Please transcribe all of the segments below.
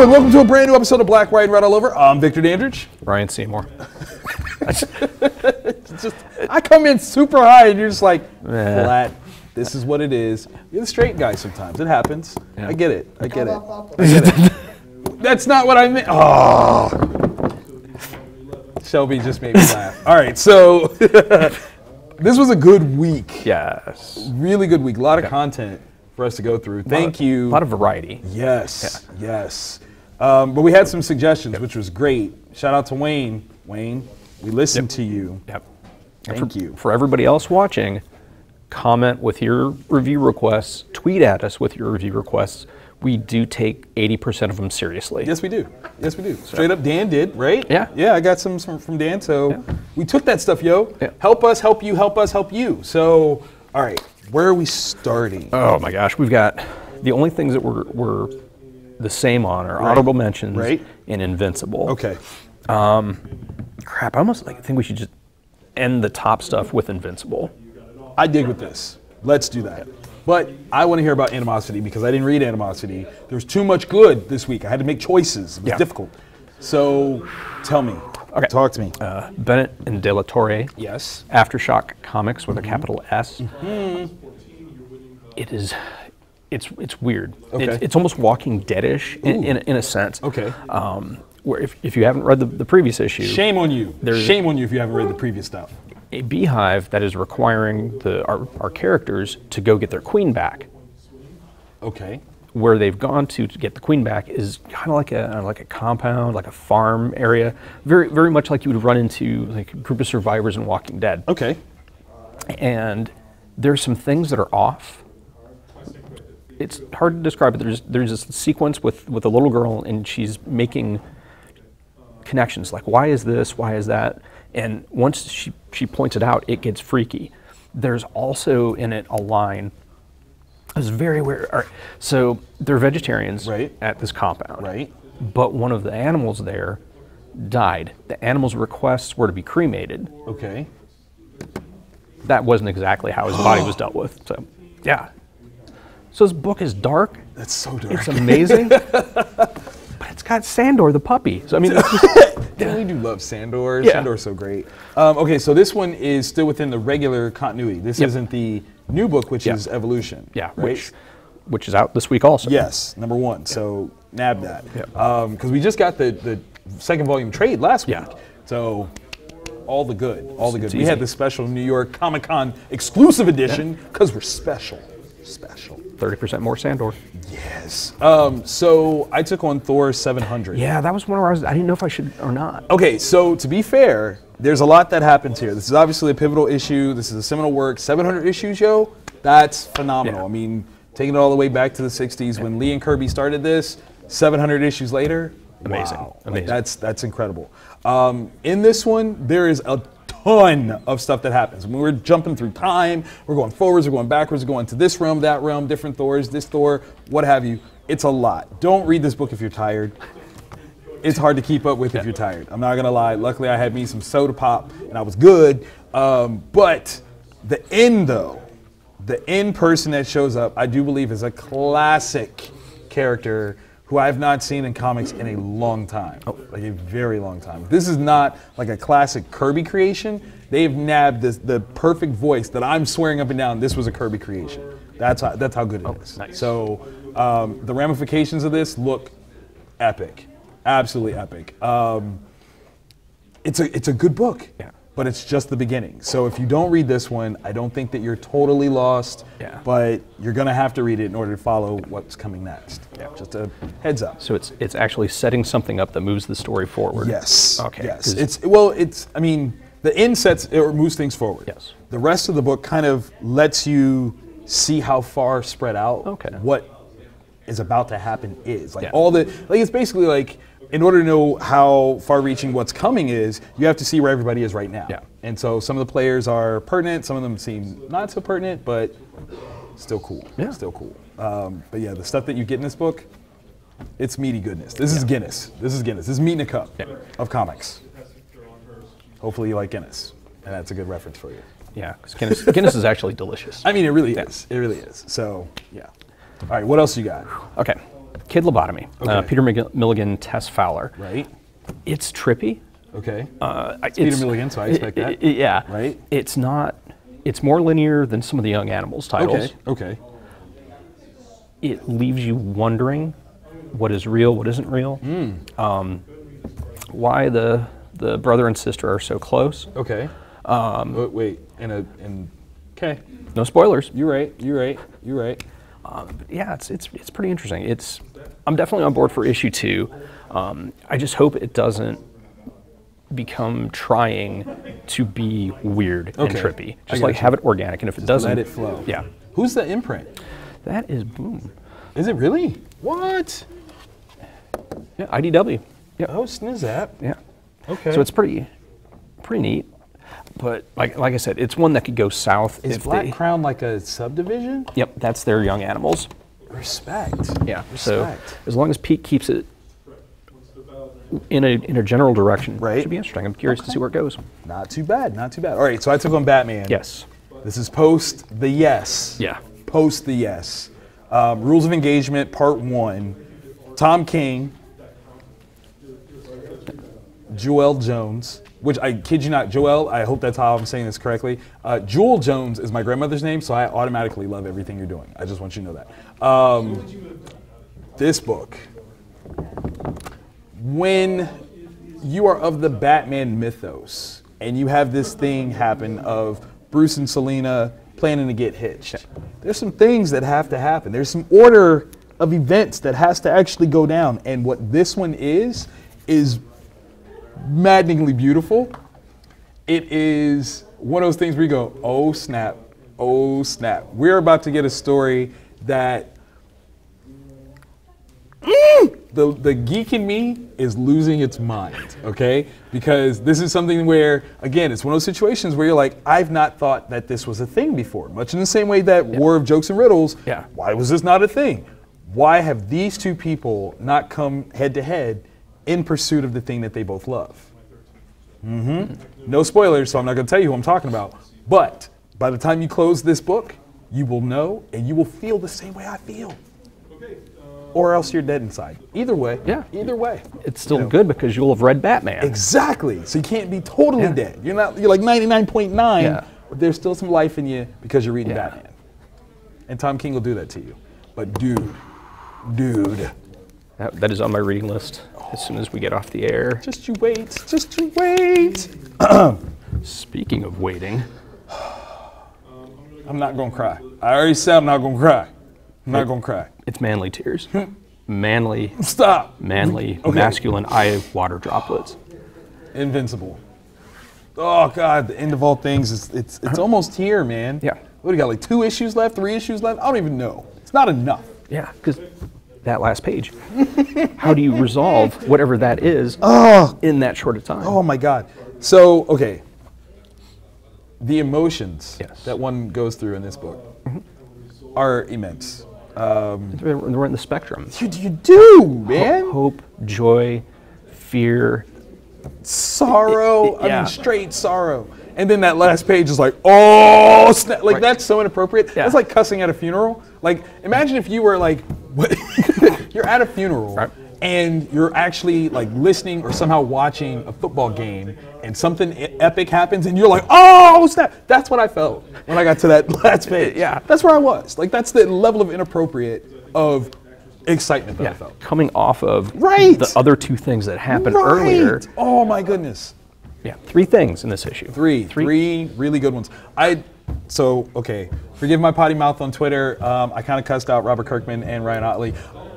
and welcome to a brand new episode of Black, White, and Red All Over. I'm Victor Dandridge. Ryan Seymore. I come in super high and you're just like, flat. This is what it is. You're the straight guy sometimes. It happens. Yeah. I get it. I get it. I get it. That's not what I meant. Oh. Shelby just made me laugh. All right, so this was a good week. Yes. Really good week. A lot of content for us to go through. Thank you. A lot of variety. Yes, yes. But we had some suggestions, which was great. Shout out to Wayne. Wayne, we listened to you. Yep. Thank you. For everybody else watching, comment with your review requests, tweet at us with your review requests. We do take 80% of them seriously. Yes, we do. Yes, we do. Straight up, Dan did, right? Yeah. Yeah, I got some from Dan, so we took that stuff, yo. Yeah. Help us, help you, help us, help you. So, all right, where are we starting? Oh my gosh, we've got the only things that we're the same on are honorable mentions and Invincible. Okay. Crap, I almost think we should just end the top stuff with Invincible. I dig with this. Let's do that. But I want to hear about Animosity because I didn't read Animosity. There was too much good this week. I had to make choices. It was difficult. So tell me. Okay. Talk to me. Bennett and De La Torre. Yes. Aftershock Comics with a capital S. It is, it's weird. Okay. It's almost Walking Dead-ish in a sense. Okay. Where if you haven't read the previous issue. Shame on you. Shame on you if you haven't read the previous stuff. A beehive that is requiring our characters to go get their queen back. Okay. Where they've gone to get the queen back is kind of like a compound, like a farm area, very much like you would run into like a group of survivors in Walking Dead. Okay. And there's some things that are off. It's hard to describe, but there's this sequence with a little girl, and she's making connections like, why is this, why is that? And once she points it out, it gets freaky. There's also in it a line. It's very weird. All right. So they're vegetarians at this compound. Right. But one of the animals there died. The animal's requests were to be cremated. Okay. That wasn't exactly how his body was dealt with. So, yeah. So this book is dark. That's so dark. It's amazing. But it's got Sandor the puppy. So I mean, it's just, we do love Sandor. Yeah. Sandor's so great. Okay, so this one is still within the regular continuity. This isn't the new book, which is Evolution. Yeah, right? which is out this week also. Yes, #1. So nab that. Because we just got the second volume trade last week. So all the good, all the good. We had the special New York Comic-Con exclusive edition because we're special. Special. 30% more Sandor. Yes. So I took on Thor 700. Yeah, that was one where I didn't know if I should or not. Okay, so to be fair, there's a lot that happens here. This is obviously a pivotal issue. This is a seminal work. 700 issues, yo. That's phenomenal. Yeah. I mean, taking it all the way back to the 60s when Lee and Kirby started this, 700 issues later. Amazing. Wow. Amazing. Like, that's incredible. In this one, there is a ton of stuff that happens. When we're jumping through time, we're going forwards, we're going backwards, we're going to this realm, that realm, different Thors, this Thor, what have you. It's a lot. Don't read this book if you're tired. It's hard to keep up with if you're tired. I'm not gonna lie. Luckily, I had me some soda pop and I was good. But the end though, the end person that shows up, I do believe is a classic character who I have not seen in comics in a long time, like a very long time. This is not like a classic Kirby creation. They've nabbed the perfect voice that I'm swearing up and down this was a Kirby creation. That's how good it is. Nice. So the ramifications of this look epic, absolutely epic. It's a good book. Yeah. But it's just the beginning. So if you don't read this one, I don't think that you're totally lost, but you're gonna have to read it in order to follow what's coming next. Yeah. Just a heads up. So it's actually setting something up that moves the story forward. Yes. Okay. Yes. I mean, the end sets it moves things forward. Yes. The rest of the book kind of lets you see how far spread out what is about to happen is. Like it's basically like, in order to know how far-reaching what's coming is, you have to see where everybody is right now. Yeah. And so some of the players are pertinent, some of them seem not so pertinent, but still cool. Yeah. Still cool. But yeah, the stuff that you get in this book, it's meaty goodness. This is Guinness. This is Guinness. This is meat in a cup of comics. Hopefully you like Guinness, and that's a good reference for you. Yeah, because Guinness is actually delicious. I mean, it really is. It really is. So, yeah. All right, what else you got? Okay. Kid Lobotomy. Okay. Peter Milligan, Tess Fowler. Right. It's trippy. Okay. It's Peter Milligan, so I expect that. Yeah. Right. It's not. It's more linear than some of the Young Animals titles. Okay. It leaves you wondering what is real, what isn't real. Why the brother and sister are so close. Okay. Wait. Okay. No spoilers. You're right. But yeah, it's pretty interesting. I'm definitely on board for issue 2. I just hope it doesn't become trying to be weird and trippy. Just like have it organic, and if it doesn't, let it flow. Yeah. Who's the imprint? That is Boom. Is it really? What? Yeah, IDW. Yeah. Oh, snizzap. Yeah. Okay. So it's pretty neat. But like I said, it's one that could go south. Is Black Crown like a subdivision? Yep, that's their Young Animals. Respect. Yeah. Respect. So as long as Pete keeps it in a general direction, right, it should be interesting. I'm curious to see where it goes. Not too bad. All right, so I took on Batman. Yes. This is post the yes. Yeah. Post the yes. Rules of Engagement, Part 1. Tom King. Joelle Jones, which I kid you not, Joelle, I hope that's how I'm saying this correctly. Jewel Jones is my grandmother's name, so I automatically love everything you're doing. I just want you to know that. This book, when you are of the Batman mythos and you have this thing happen of Bruce and Selina planning to get hitched, there's some things that have to happen. There's some order of events that has to actually go down. And what this one is maddeningly beautiful. It is one of those things where you go, oh snap, oh snap. We're about to get a story that the geek in me is losing its mind, okay? Because this is something where, again, it's one of those situations where you're like, I've not thought that this was a thing before. Much in the same way that War of Jokes and Riddles, why was this not a thing? Why have these two people not come head to head in pursuit of the thing that they both love? No spoilers, so I'm not going to tell you who I'm talking about. But by the time you close this book, you will know and you will feel the same way I feel. Or else you're dead inside. Either way. Yeah. Either way. It's still good because you'll have read Batman. Exactly. So you can't be totally dead. You're like 99.9, but there's still some life in you because you're reading Batman. And Tom King will do that to you. But dude. That is on my reading list as soon as we get off the air. Just you wait. Speaking of waiting. I'm not going to cry. I already said I'm not going to cry. I'm not going to cry. It's manly tears. Manly. Stop. Manly, masculine eye water droplets. Invincible. Oh, God, the end of all things. It's almost here, man. Yeah. What do you got, like 2 issues left, 3 issues left? I don't even know. It's not enough. Yeah, because that last page. How do you resolve whatever that is in that short of time? Oh, my God. So, okay. The emotions that one goes through in this book are immense. We're in the spectrum. You do, man. Hope, joy, fear, sorrow. I mean, straight sorrow. And then that last page is like, oh, snap. Like, that's so inappropriate. Yeah. That's like cussing at a funeral. Like, imagine if you were like, you're at a funeral and you're actually like listening or somehow watching a football game and something epic happens and you're like, oh, snap. That's what I felt when I got to that last page. That's where I was. Like, that's the level of inappropriate of excitement that I felt. Coming off of the other 2 things that happened earlier. Oh, my goodness. Yeah, 3 things in this issue. Three really good ones. Okay, forgive my potty mouth on Twitter. I kind of cussed out Robert Kirkman and Ryan Otley.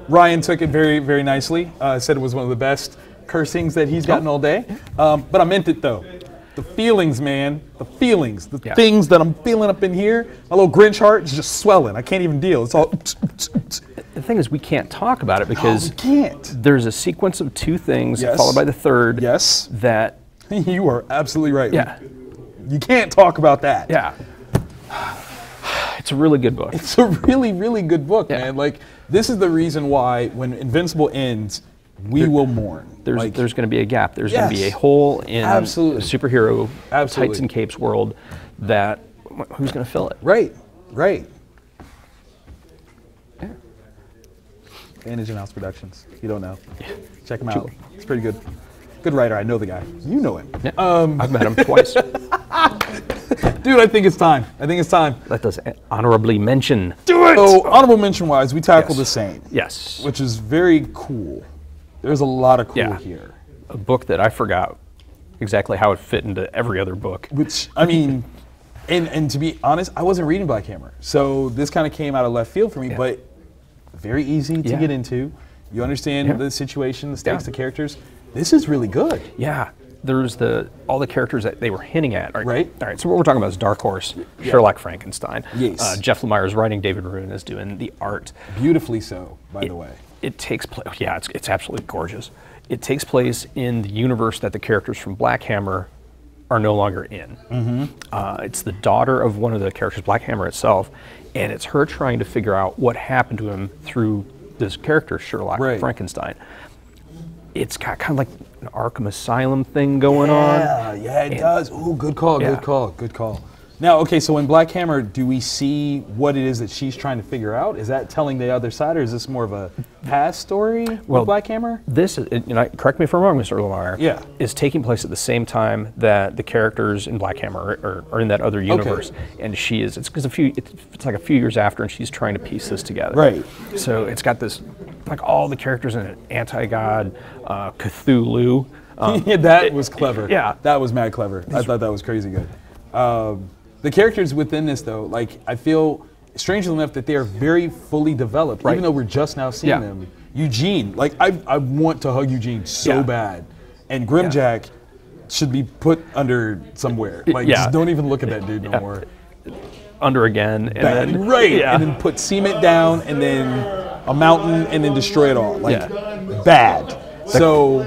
Ryan took it very, very nicely. Said it was one of the best cursings that he's gotten all day. But I meant it though. The feelings, man. The feelings. The things that I'm feeling up in here. My little Grinch heart is just swelling. I can't even deal. It's all. The thing is, we can't talk about it because there's a sequence of 2 things followed by the third. That. You are absolutely right. Yeah. You can't talk about that. Yeah. It's a really good book. It's a really, really good book, man. Like, this is the reason why when Invincible ends, we will mourn. There's going to be a gap. There's going to be a hole in the superhero tights and capes world that who's going to fill it? Right. Vantage InHouse Productions. You don't know. Check him out. It's pretty good. Good writer. I know the guy. You know him. Yeah. I've met him twice. Dude, I think it's time. Let us honorably mention. Do it! So, honorable mention wise, we tackled the same. Yes. Which is very cool. There's a lot of cool here. A book that I forgot exactly how it fit into every other book. Which, I mean, and to be honest, I wasn't reading Black Hammer. So this kind of came out of left field for me, but very easy to get into. You understand the situation, the stakes, the characters. This is really good. Yeah. There's all the characters that they were hinting at. Right. All right, so what we're talking about is Dark Horse, Sherlock, Frankenstein. Yes. Jeff Lemire is writing, David Rune is doing the art. Beautifully so, by the way. It takes place, it's absolutely gorgeous. It takes place in the universe that the characters from Black Hammer are no longer in. It's the daughter of one of the characters, Black Hammer itself, and it's her trying to figure out what happened to him through this character, Sherlock Frankenstein. It's got kind of like an Arkham Asylum thing going on. Yeah, it does. Ooh, good call, good call. Now, okay, so in Black Hammer, do we see what it is that she's trying to figure out? Is that telling the other side, or is this more of a past story with Black Hammer? This is, correct me if I'm wrong, Mr. Lemire, is taking place at the same time that the characters in Black Hammer are in that other universe. And she is, it's like a few years after, and she's trying to piece this together. Right. So it's got this, like all the characters in it, anti-god, Cthulhu. That was clever. Yeah. That was mad clever. I thought that was crazy good. The characters within this, though, like, I feel, strangely enough, that they are very fully developed, even though we're just now seeing them. Eugene, like, I want to hug Eugene so bad. And Grimjack should be put under somewhere. Like, just don't even look at that dude no more. Under again. And then, and then put cement down, and then a mountain, and then destroy it all. Like, bad. So,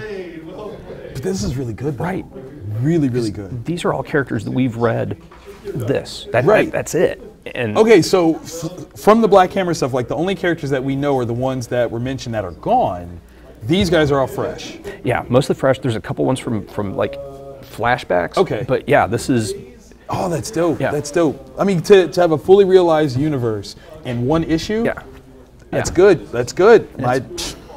but this is really good, though. Really, really good. These are all characters that we've read that's it. And okay, so from the Black Hammer stuff, like the only characters that we know are the ones that were mentioned that are gone. These guys are all fresh. Yeah, mostly fresh. There's a couple ones from like flashbacks. Okay. But yeah, this is... Oh, that's dope. Yeah. That's dope. I mean, to have a fully realized universe in one issue, that's good. That's good.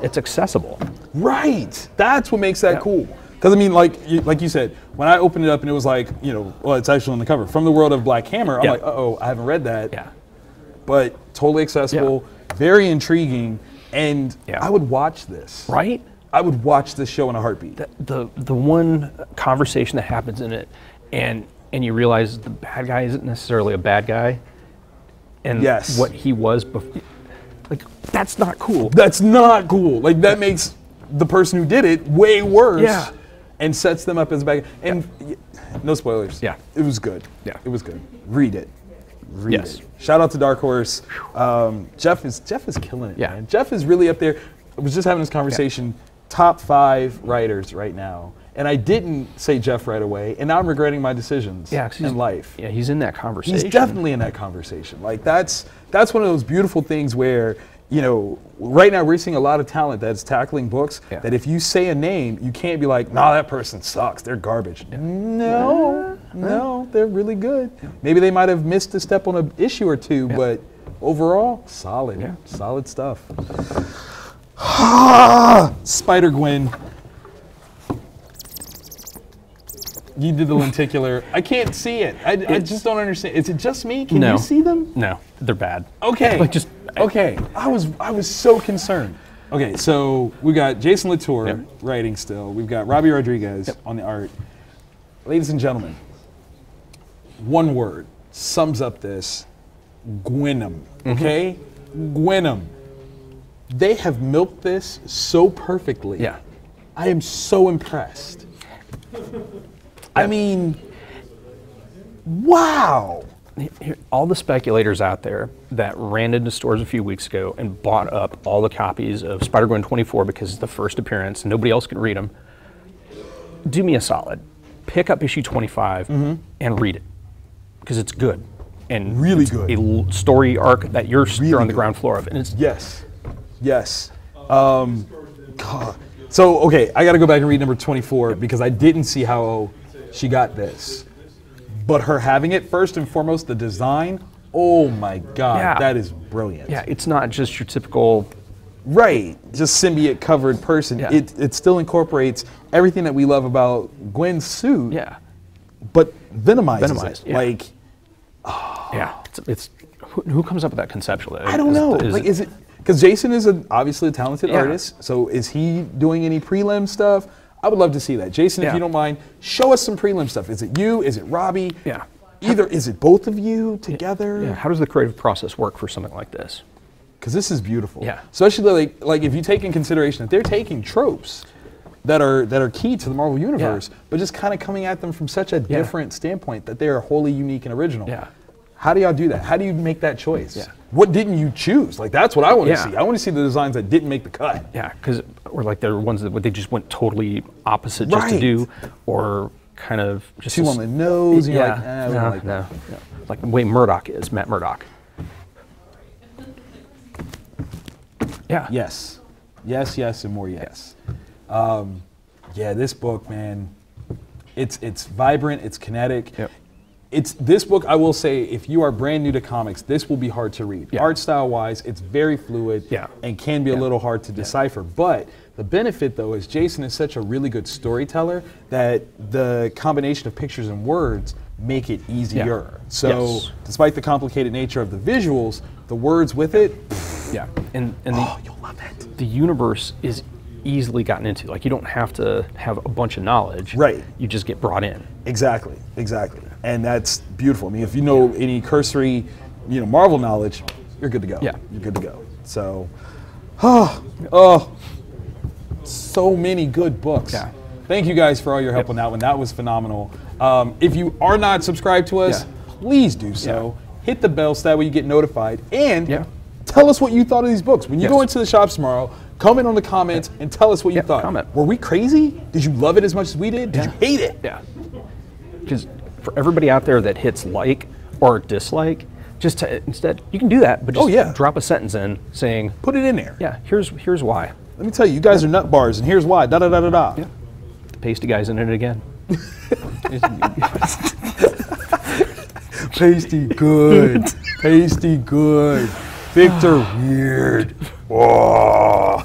It's accessible. Right. That's what makes that cool. Because, I mean, like you said, when I opened it up and it was like, well, it's actually on the cover. From the world of Black Hammer, I'm like, uh-oh, I haven't read that. Yeah. But totally accessible, very intriguing, and I would watch this. Right? I would watch this show in a heartbeat. The one conversation that happens in it, and you realize the bad guy isn't necessarily a bad guy, and what he was before. Like, that's not cool. That's not cool. Like, that makes the person who did it way worse. Yeah. And sets them up as a bad guy. And no spoilers. Yeah. It was good. Yeah. It was good. Read it. Read it. Shout out to Dark Horse. Jeff is killing it, man. Jeff is really up there. I was just having this conversation. Top 5 writers right now. And I didn't say Jeff right away, and now I'm regretting my decisions in life. Yeah, he's in that conversation. He's definitely in that conversation. Like, that's one of those beautiful things where, right now we're seeing a lot of talent that's tackling books that if you say a name, you can't be like, nah, that person sucks, they're garbage. No, they're really good. Maybe they might have missed a step on an issue or two, but overall, solid. Solid stuff. Spider-Gwen. You did the lenticular. I can't see it. I just don't understand. Is it just me? Can you see them? No, they're bad. Okay. Okay. I was so concerned. Okay, so we got Jason Latour writing still. We've got Robbie Rodriguez on the art. Ladies and gentlemen, one word sums up this. Gwenum. Okay? Gwenum. They have milked this so perfectly. Yeah. I am so impressed. I mean, wow. All the speculators out there that ran into stores a few weeks ago and bought up all the copies of Spider-Gwen 24 because it's the first appearance and nobody else can read them, do me a solid. Pick up issue 25 and read it because it's good. And really it's good. A story arc that you're on the ground floor of. And it's Yes. God. So, okay, I got to go back and read number 24 because I didn't see how she got this. But her having it, first and foremost, the design, oh my God, that is brilliant. Yeah, it's not just your typical Right, just symbiote covered person. Yeah. It still incorporates everything that we love about Gwen's suit. Yeah. But venomizes Venomized, it. yeah. Like, Yeah. It's who comes up with that conceptually? I don't know. Like, is it because Jason is obviously a talented artist? So is he doing any prelim stuff? I would love to see that. Jason, if you don't mind, show us some prelim stuff. Is it you? Is it Robbie? Yeah. Either is it both of you together? Yeah. How does the creative process work for something like this? Because this is beautiful. Yeah. Especially like if you take in consideration that they're taking tropes that are key to the Marvel Universe, but just kind of coming at them from such a different standpoint that they are wholly unique and original. Yeah. How do y'all do that? How do you make that choice? Yeah. What didn't you choose? Like, that's what I want to see. I want to see the designs that didn't make the cut. Yeah, or like there are ones that they just went totally opposite just to do, or kind of just too on the nose. And yeah, you're like, eh, we don't like that. No. Like the way Murdoch is, Matt Murdock. Yeah. Yes, and more yes. Yeah, this book, man, it's vibrant, it's kinetic. Yep. It's this book, I will say, if you are brand new to comics, this will be hard to read. Yeah. Art style wise, it's very fluid and can be a little hard to decipher. But the benefit though is Jason is such a really good storyteller that the combination of pictures and words make it easier. So despite the complicated nature of the visuals, the words with it, yeah. And you'll love it. The universe is easily gotten into. Like, you don't have to have a bunch of knowledge. Right. You just get brought in. Exactly. And that's beautiful. I mean, if you know any cursory, Marvel knowledge, you're good to go. Yeah. You're good to go. So, so many good books. Yeah. Thank you guys for all your help on that one. That was phenomenal. If you are not subscribed to us, please do so. Hit the bell so that way you get notified. And tell us what you thought of these books. When you go into the shops tomorrow, comment on the comments and tell us what you thought. Comment. Were we crazy? Did you love it as much as we did? Did you hate it? Yeah. Because for everybody out there that hits like or dislike, instead, you can do that, but just drop a sentence in saying, put it in there. Yeah, here's why. Let me tell you, you guys are nut bars, and here's why. Da da da da da. Yeah. The pasty guy's in it again. Pasty good. Pasty good. Victor weird. Whoa.